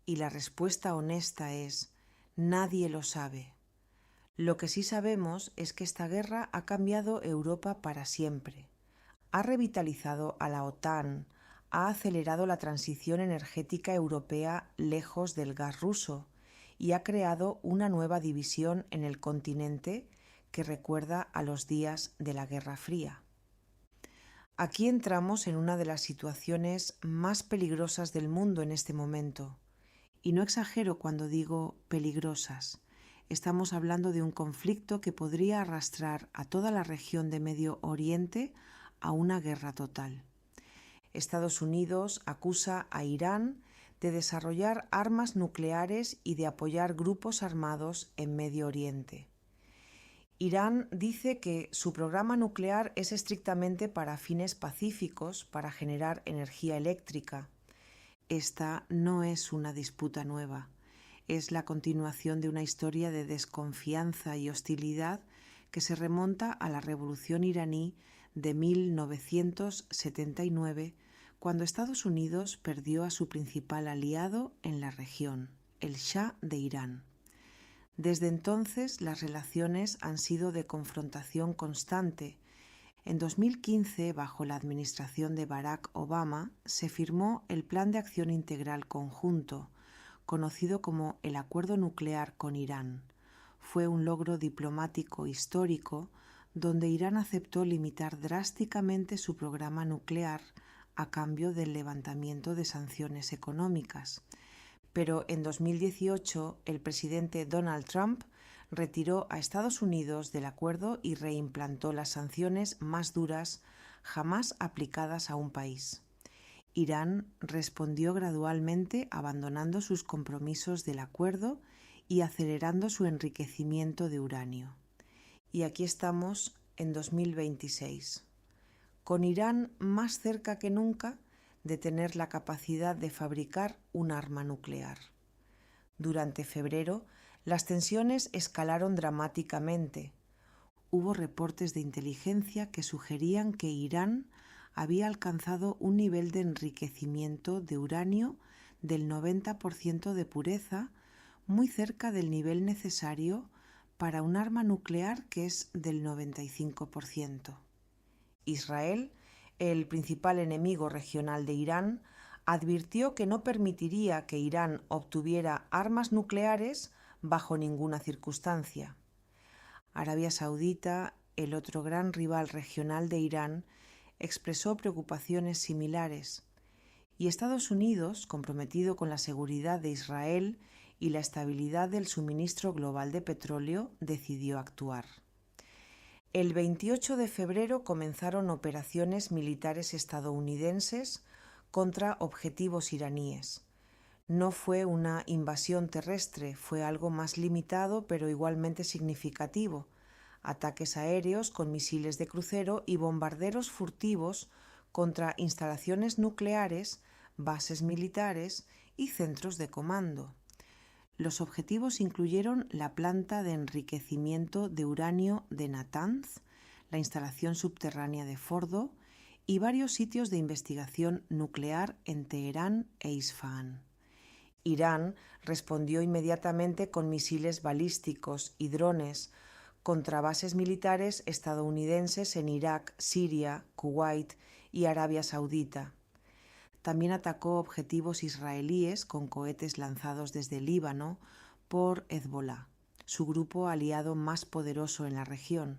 Y la respuesta honesta es: nadie lo sabe. Lo que sí sabemos es que esta guerra ha cambiado Europa para siempre. Ha revitalizado a la OTAN, ha acelerado la transición energética europea lejos del gas ruso y ha creado una nueva división en el continente que recuerda a los días de la Guerra Fría. Aquí entramos en una de las situaciones más peligrosas del mundo en este momento. Y no exagero cuando digo peligrosas. Estamos hablando de un conflicto que podría arrastrar a toda la región de Medio Oriente a una guerra total. Estados Unidos acusa a Irán de desarrollar armas nucleares y de apoyar grupos armados en Medio Oriente. Irán dice que su programa nuclear es estrictamente para fines pacíficos, para generar energía eléctrica. Esta no es una disputa nueva, es la continuación de una historia de desconfianza y hostilidad que se remonta a la Revolución iraní de 1979, cuando Estados Unidos perdió a su principal aliado en la región, el Shah de Irán. Desde entonces, las relaciones han sido de confrontación constante. En 2015, bajo la administración de Barack Obama, se firmó el Plan de Acción Integral Conjunto, conocido como el Acuerdo Nuclear con Irán. Fue un logro diplomático histórico donde Irán aceptó limitar drásticamente su programa nuclear a cambio del levantamiento de sanciones económicas. Pero en 2018 el presidente Donald Trump retiró a Estados Unidos del acuerdo y reimplantó las sanciones más duras jamás aplicadas a un país. Irán respondió gradualmente abandonando sus compromisos del acuerdo y acelerando su enriquecimiento de uranio. Y aquí estamos en 2026, con Irán más cerca que nunca de tener la capacidad de fabricar un arma nuclear. Durante febrero, las tensiones escalaron dramáticamente. Hubo reportes de inteligencia que sugerían que Irán había alcanzado un nivel de enriquecimiento de uranio del 90% de pureza, muy cerca del nivel necesario para un arma nuclear que es del 95%. Israel, el principal enemigo regional de Irán, advirtió que no permitiría que Irán obtuviera armas nucleares bajo ninguna circunstancia. Arabia Saudita, el otro gran rival regional de Irán, expresó preocupaciones similares, y Estados Unidos, comprometido con la seguridad de Israel y la estabilidad del suministro global de petróleo, decidió actuar. El 28 de febrero comenzaron operaciones militares estadounidenses contra objetivos iraníes. No fue una invasión terrestre, fue algo más limitado pero igualmente significativo. Ataques aéreos con misiles de crucero y bombarderos furtivos contra instalaciones nucleares, bases militares y centros de comando. Los objetivos incluyeron la planta de enriquecimiento de uranio de Natanz, la instalación subterránea de Fordo y varios sitios de investigación nuclear en Teherán e Isfahán. Irán respondió inmediatamente con misiles balísticos y drones contra bases militares estadounidenses en Irak, Siria, Kuwait y Arabia Saudita. También atacó objetivos israelíes con cohetes lanzados desde Líbano por Hezbolá, su grupo aliado más poderoso en la región.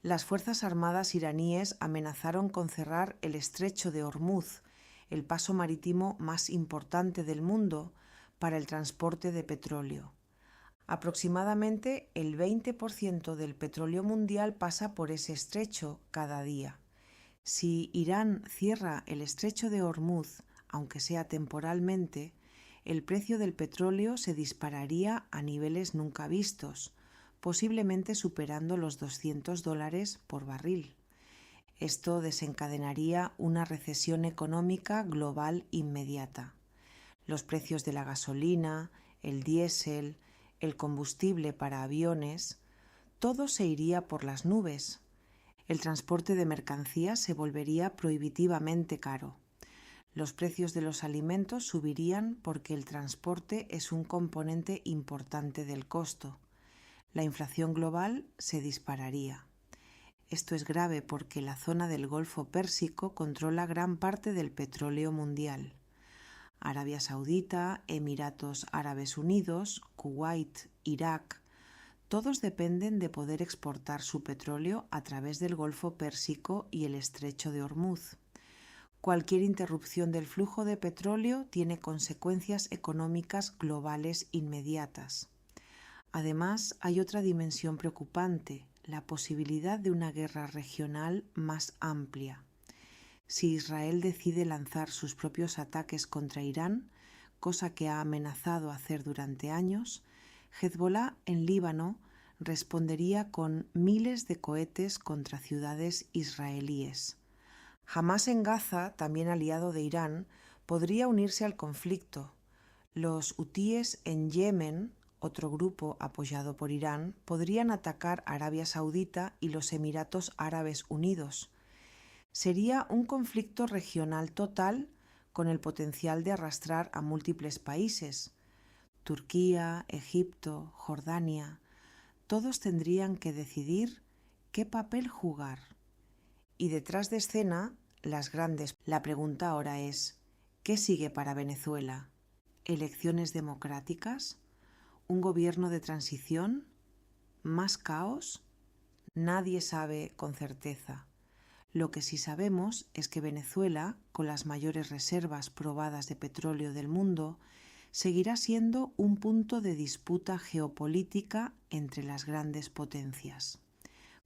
Las Fuerzas Armadas iraníes amenazaron con cerrar el estrecho de Hormuz, el paso marítimo más importante del mundo para el transporte de petróleo. Aproximadamente el 20% del petróleo mundial pasa por ese estrecho cada día. Si Irán cierra el estrecho de Hormuz, aunque sea temporalmente, el precio del petróleo se dispararía a niveles nunca vistos, posiblemente superando los $200 por barril. Esto desencadenaría una recesión económica global inmediata. Los precios de la gasolina, el diésel, el combustible para aviones, todo se iría por las nubes. El transporte de mercancías se volvería prohibitivamente caro. Los precios de los alimentos subirían porque el transporte es un componente importante del costo. La inflación global se dispararía. Esto es grave porque la zona del Golfo Pérsico controla gran parte del petróleo mundial. Arabia Saudita, Emiratos Árabes Unidos, Kuwait, Irak, todos dependen de poder exportar su petróleo a través del Golfo Pérsico y el Estrecho de Hormuz. Cualquier interrupción del flujo de petróleo tiene consecuencias económicas globales inmediatas. Además, hay otra dimensión preocupante, la posibilidad de una guerra regional más amplia. Si Israel decide lanzar sus propios ataques contra Irán, cosa que ha amenazado hacer durante años, Hezbolá en Líbano respondería con miles de cohetes contra ciudades israelíes. Hamás en Gaza, también aliado de Irán, podría unirse al conflicto. Los hutíes en Yemen, otro grupo apoyado por Irán, podrían atacar a Arabia Saudita y los Emiratos Árabes Unidos. Sería un conflicto regional total con el potencial de arrastrar a múltiples países. Turquía, Egipto, Jordania, todos tendrían que decidir qué papel jugar. Y detrás de escena, las grandes. La pregunta ahora es, ¿qué sigue para Venezuela? ¿Elecciones democráticas? ¿Un gobierno de transición? ¿Más caos? Nadie sabe con certeza. Lo que sí sabemos es que Venezuela, con las mayores reservas probadas de petróleo del mundo, seguirá siendo un punto de disputa geopolítica entre las grandes potencias.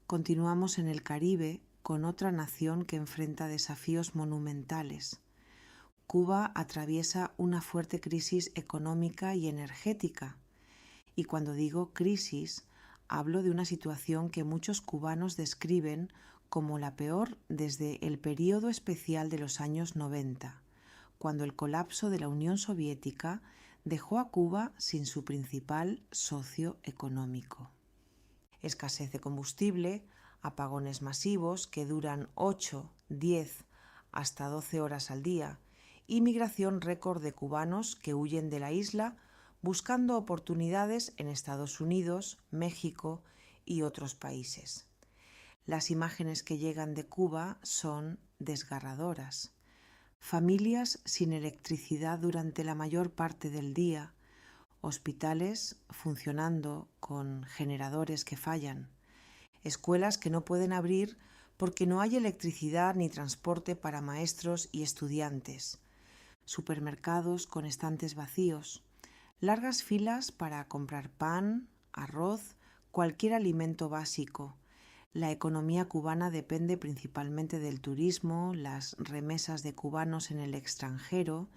Continuamos en el Caribe con otra nación que enfrenta desafíos monumentales. Cuba atraviesa una fuerte crisis económica y energética. Y cuando digo crisis, hablo de una situación que muchos cubanos describen como la peor desde el período especial de los años 90, cuando el colapso de la Unión Soviética dejó a Cuba sin su principal socio económico. Escasez de combustible, apagones masivos que duran 8, 10, hasta 12 horas al día y migración récord de cubanos que huyen de la isla buscando oportunidades en Estados Unidos, México y otros países. Las imágenes que llegan de Cuba son desgarradoras. Familias sin electricidad durante la mayor parte del día, hospitales funcionando con generadores que fallan, escuelas que no pueden abrir porque no hay electricidad ni transporte para maestros y estudiantes, supermercados con estantes vacíos, largas filas para comprar pan, arroz, cualquier alimento básico. La economía cubana depende principalmente del turismo, las remesas de cubanos en el extranjero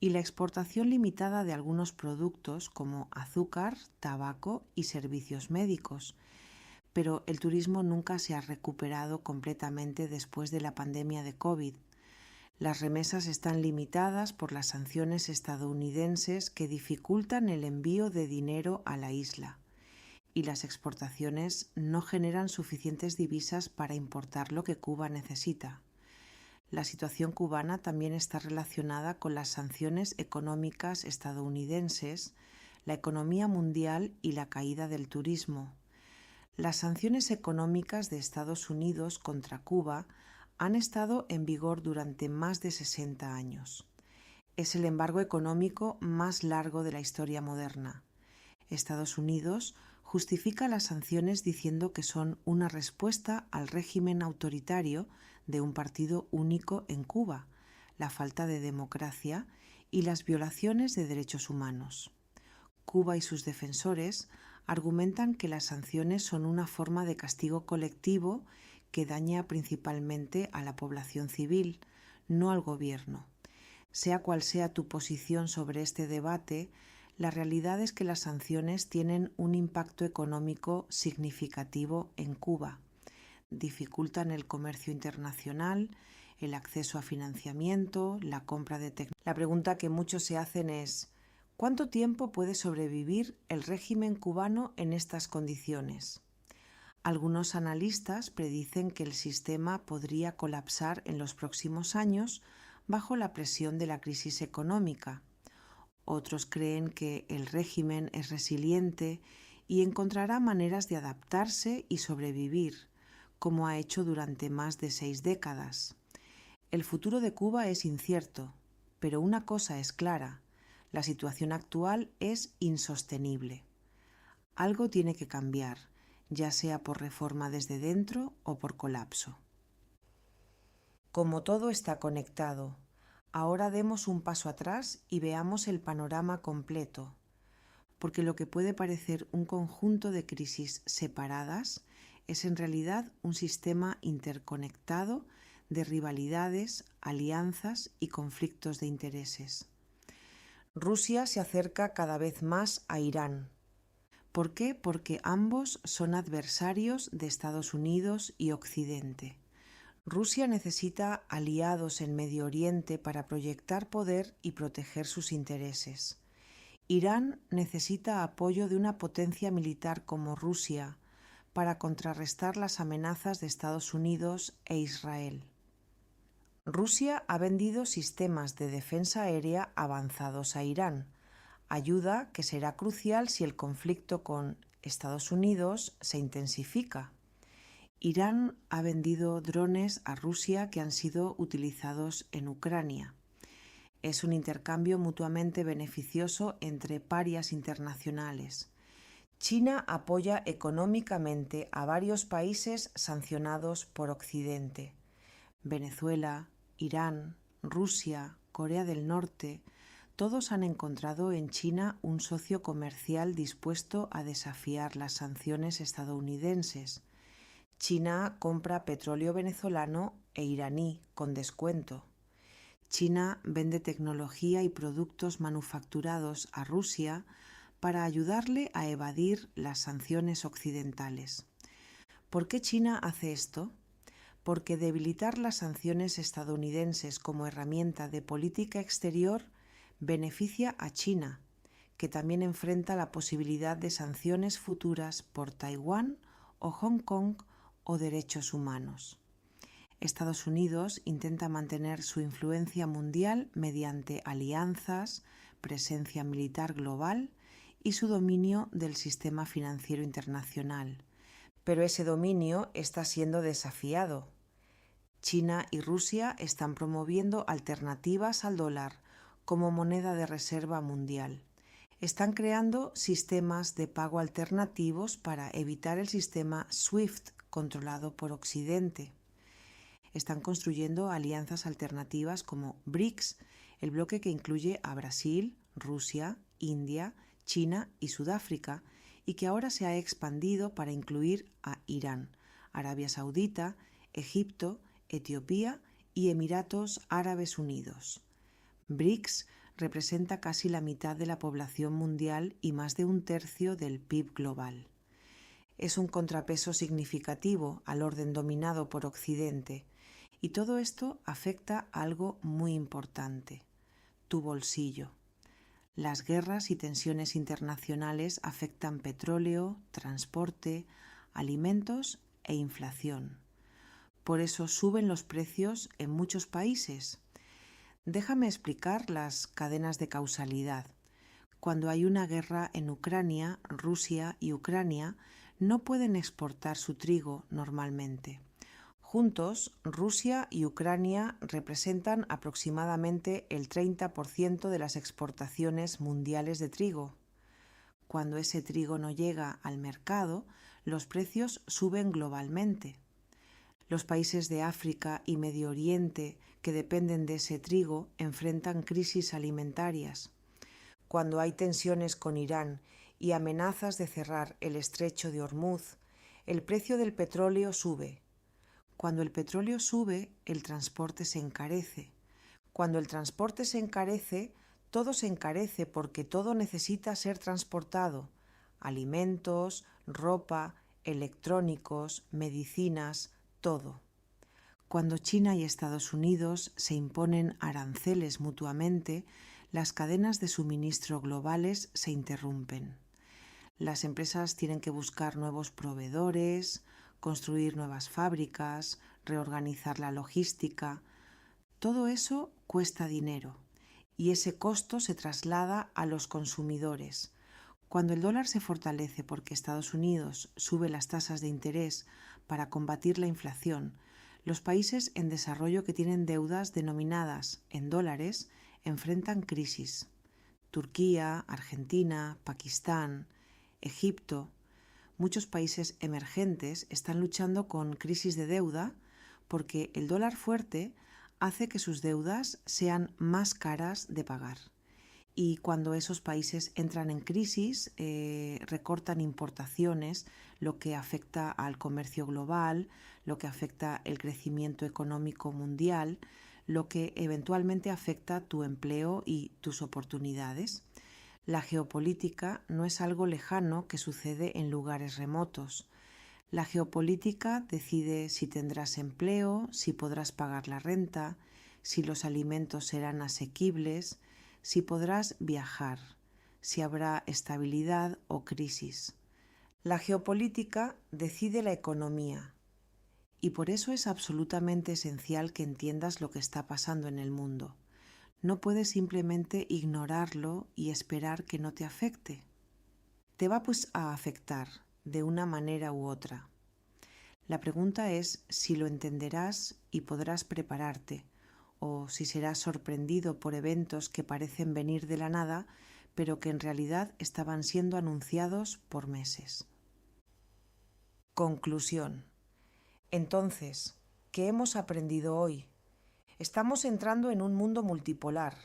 y la exportación limitada de algunos productos como azúcar, tabaco y servicios médicos. Pero el turismo nunca se ha recuperado completamente después de la pandemia de COVID. Las remesas están limitadas por las sanciones estadounidenses que dificultan el envío de dinero a la isla. Y las exportaciones no generan suficientes divisas para importar lo que Cuba necesita. La situación cubana también está relacionada con las sanciones económicas estadounidenses, la economía mundial y la caída del turismo. Las sanciones económicas de Estados Unidos contra Cuba han estado en vigor durante más de 60 años. Es el embargo económico más largo de la historia moderna. Estados Unidos justifica las sanciones diciendo que son una respuesta al régimen autoritario de un partido único en Cuba, la falta de democracia y las violaciones de derechos humanos. Cuba y sus defensores argumentan que las sanciones son una forma de castigo colectivo que daña principalmente a la población civil, no al gobierno. Sea cual sea tu posición sobre este debate, la realidad es que las sanciones tienen un impacto económico significativo en Cuba. Dificultan el comercio internacional, el acceso a financiamiento, la compra de tecnología. La pregunta que muchos se hacen es, ¿cuánto tiempo puede sobrevivir el régimen cubano en estas condiciones? Algunos analistas predicen que el sistema podría colapsar en los próximos años, bajo la presión de la crisis económica. Otros creen que el régimen es resiliente y encontrará maneras de adaptarse y sobrevivir, como ha hecho durante más de 6 décadas. El futuro de Cuba es incierto, pero una cosa es clara: la situación actual es insostenible. Algo tiene que cambiar, ya sea por reforma desde dentro o por colapso. Como todo está conectado, ahora demos un paso atrás y veamos el panorama completo, porque lo que puede parecer un conjunto de crisis separadas es en realidad un sistema interconectado de rivalidades, alianzas y conflictos de intereses. Rusia se acerca cada vez más a Irán. ¿Por qué? Porque ambos son adversarios de Estados Unidos y Occidente. Rusia necesita aliados en Medio Oriente para proyectar poder y proteger sus intereses. Irán necesita apoyo de una potencia militar como Rusia para contrarrestar las amenazas de Estados Unidos e Israel. Rusia ha vendido sistemas de defensa aérea avanzados a Irán, ayuda que será crucial si el conflicto con Estados Unidos se intensifica. Irán ha vendido drones a Rusia que han sido utilizados en Ucrania. Es un intercambio mutuamente beneficioso entre parias internacionales. China apoya económicamente a varios países sancionados por Occidente: Venezuela, Irán, Rusia, Corea del Norte. Todos han encontrado en China un socio comercial dispuesto a desafiar las sanciones estadounidenses. China compra petróleo venezolano e iraní con descuento. China vende tecnología y productos manufacturados a Rusia para ayudarle a evadir las sanciones occidentales. ¿Por qué China hace esto? Porque debilitar las sanciones estadounidenses como herramienta de política exterior beneficia a China, que también enfrenta la posibilidad de sanciones futuras por Taiwán o Hong Kong o derechos humanos. Estados Unidos intenta mantener su influencia mundial mediante alianzas, presencia militar global y su dominio del sistema financiero internacional. Pero ese dominio está siendo desafiado. China y Rusia están promoviendo alternativas al dólar como moneda de reserva mundial. Están creando sistemas de pago alternativos para evitar el sistema SWIFT controlado por Occidente. Están construyendo alianzas alternativas como BRICS, el bloque que incluye a Brasil, Rusia, India, China y Sudáfrica, y que ahora se ha expandido para incluir a Irán, Arabia Saudita, Egipto, Etiopía y Emiratos Árabes Unidos. BRICS representa casi la mitad de la población mundial y más de un tercio del PIB global. Es un contrapeso significativo al orden dominado por Occidente, y todo esto afecta a algo muy importante: tu bolsillo. Las guerras y tensiones internacionales afectan petróleo, transporte, alimentos e inflación. Por eso suben los precios en muchos países. Déjame explicar las cadenas de causalidad. Cuando hay una guerra en Ucrania, Rusia y Ucrania no pueden exportar su trigo normalmente. Juntos, Rusia y Ucrania representan aproximadamente el 30% de las exportaciones mundiales de trigo. Cuando ese trigo no llega al mercado, los precios suben globalmente. Los países de África y Medio Oriente que dependen de ese trigo enfrentan crisis alimentarias. Cuando hay tensiones con Irán y amenazas de cerrar el estrecho de Hormuz, el precio del petróleo sube. Cuando el petróleo sube, el transporte se encarece. Cuando el transporte se encarece, todo se encarece porque todo necesita ser transportado: alimentos, ropa, electrónicos, medicinas, todo. Cuando China y Estados Unidos se imponen aranceles mutuamente, las cadenas de suministro globales se interrumpen. Las empresas tienen que buscar nuevos proveedores, construir nuevas fábricas, reorganizar la logística. Todo eso cuesta dinero y ese costo se traslada a los consumidores. Cuando el dólar se fortalece porque Estados Unidos sube las tasas de interés para combatir la inflación, los países en desarrollo que tienen deudas denominadas en dólares enfrentan crisis. Turquía, Argentina, Pakistán, Egipto, muchos países emergentes están luchando con crisis de deuda porque el dólar fuerte hace que sus deudas sean más caras de pagar. Y cuando esos países entran en crisis, recortan importaciones, lo que afecta al comercio global, lo que afecta el crecimiento económico mundial, lo que eventualmente afecta tu empleo y tus oportunidades. La geopolítica no es algo lejano que sucede en lugares remotos. La geopolítica decide si tendrás empleo, si podrás pagar la renta, si los alimentos serán asequibles, si podrás viajar, si habrá estabilidad o crisis. La geopolítica decide la economía y por eso es absolutamente esencial que entiendas lo que está pasando en el mundo. No puedes simplemente ignorarlo y esperar que no te afecte. Te va pues a afectar de una manera u otra. La pregunta es si lo entenderás y podrás prepararte, o si serás sorprendido por eventos que parecen venir de la nada, pero que en realidad estaban siendo anunciados por meses. Conclusión. Entonces, ¿qué hemos aprendido hoy? Estamos entrando en un mundo multipolar.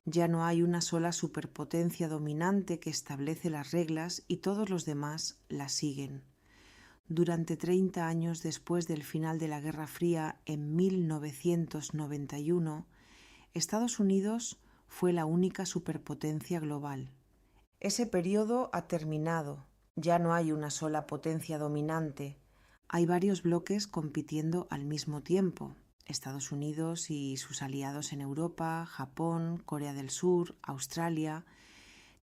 Ya no hay una sola superpotencia dominante que establece las reglas y todos los demás las siguen. Durante 30 años después del final de la Guerra Fría, en 1991, Estados Unidos fue la única superpotencia global. Ese periodo ha terminado. Ya no hay una sola potencia dominante. Hay varios bloques compitiendo al mismo tiempo. Estados Unidos y sus aliados en Europa, Japón, Corea del Sur, Australia,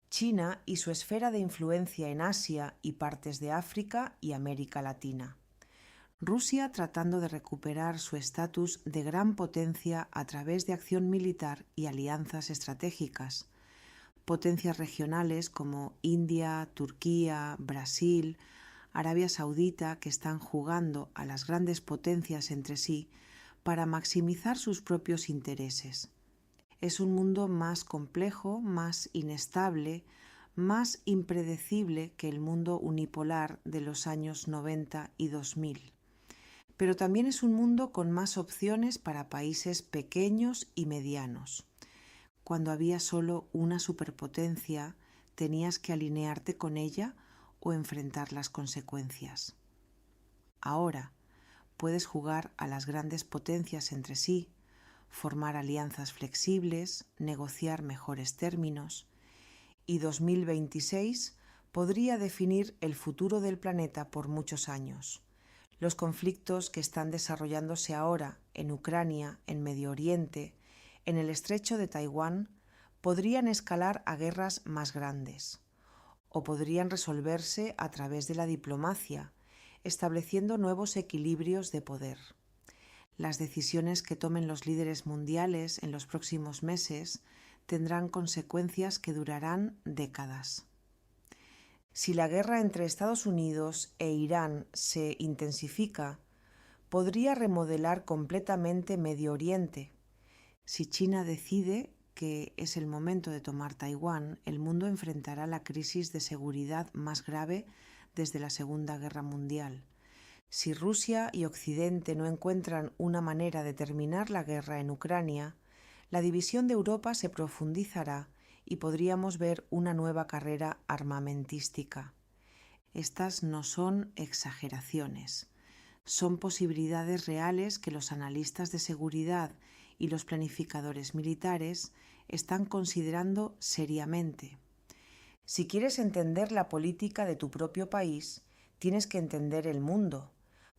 China y su esfera de influencia en Asia y partes de África y América Latina. Rusia tratando de recuperar su estatus de gran potencia a través de acción militar y alianzas estratégicas. Potencias regionales como India, Turquía, Brasil, Arabia Saudita que están jugando a las grandes potencias entre sí para maximizar sus propios intereses. Es un mundo más complejo, más inestable, más impredecible que el mundo unipolar de los años 90 y 2000. Pero también es un mundo con más opciones para países pequeños y medianos. Cuando había solo una superpotencia, tenías que alinearte con ella o enfrentar las consecuencias. Ahora puedes jugar a las grandes potencias entre sí, formar alianzas flexibles, negociar mejores términos, y 2026 podría definir el futuro del planeta por muchos años. Los conflictos que están desarrollándose ahora en Ucrania, en Medio Oriente, en el estrecho de Taiwán, podrían escalar a guerras más grandes, o podrían resolverse a través de la diplomacia, estableciendo nuevos equilibrios de poder. Las decisiones que tomen los líderes mundiales en los próximos meses tendrán consecuencias que durarán décadas. Si la guerra entre Estados Unidos e Irán se intensifica, podría remodelar completamente Medio Oriente. Si China decide que es el momento de tomar Taiwán, el mundo enfrentará la crisis de seguridad más grave desde la Segunda Guerra Mundial. Si Rusia y Occidente no encuentran una manera de terminar la guerra en Ucrania, la división de Europa se profundizará y podríamos ver una nueva carrera armamentística. Estas no son exageraciones, son posibilidades reales que los analistas de seguridad y los planificadores militares están considerando seriamente. Si quieres entender la política de tu propio país, tienes que entender el mundo,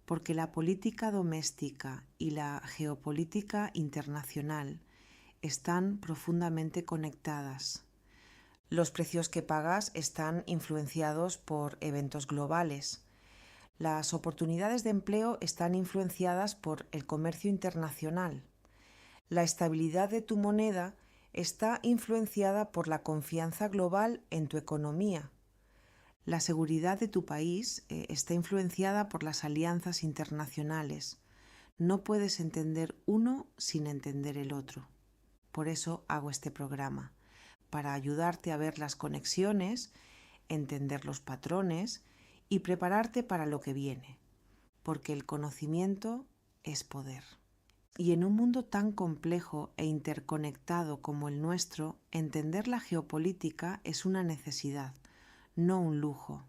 porque la política doméstica y la geopolítica internacional están profundamente conectadas. Los precios que pagas están influenciados por eventos globales. Las oportunidades de empleo están influenciadas por el comercio internacional. La estabilidad de tu moneda está influenciada por la confianza global en tu economía. La seguridad de tu país está influenciada por las alianzas internacionales. No puedes entender uno sin entender el otro. Por eso hago este programa, para ayudarte a ver las conexiones, entender los patrones y prepararte para lo que viene, porque el conocimiento es poder. Y en un mundo tan complejo e interconectado como el nuestro, entender la geopolítica es una necesidad, no un lujo.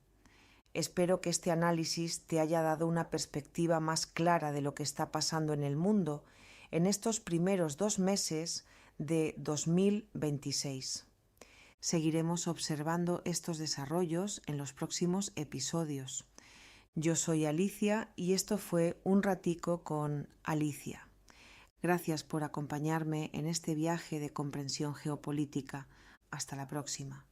Espero que este análisis te haya dado una perspectiva más clara de lo que está pasando en el mundo en estos primeros 2 meses de 2026. Seguiremos observando estos desarrollos en los próximos episodios. Yo soy Alicia y esto fue Un Ratico con Alicia. Gracias por acompañarme en este viaje de comprensión geopolítica. Hasta la próxima.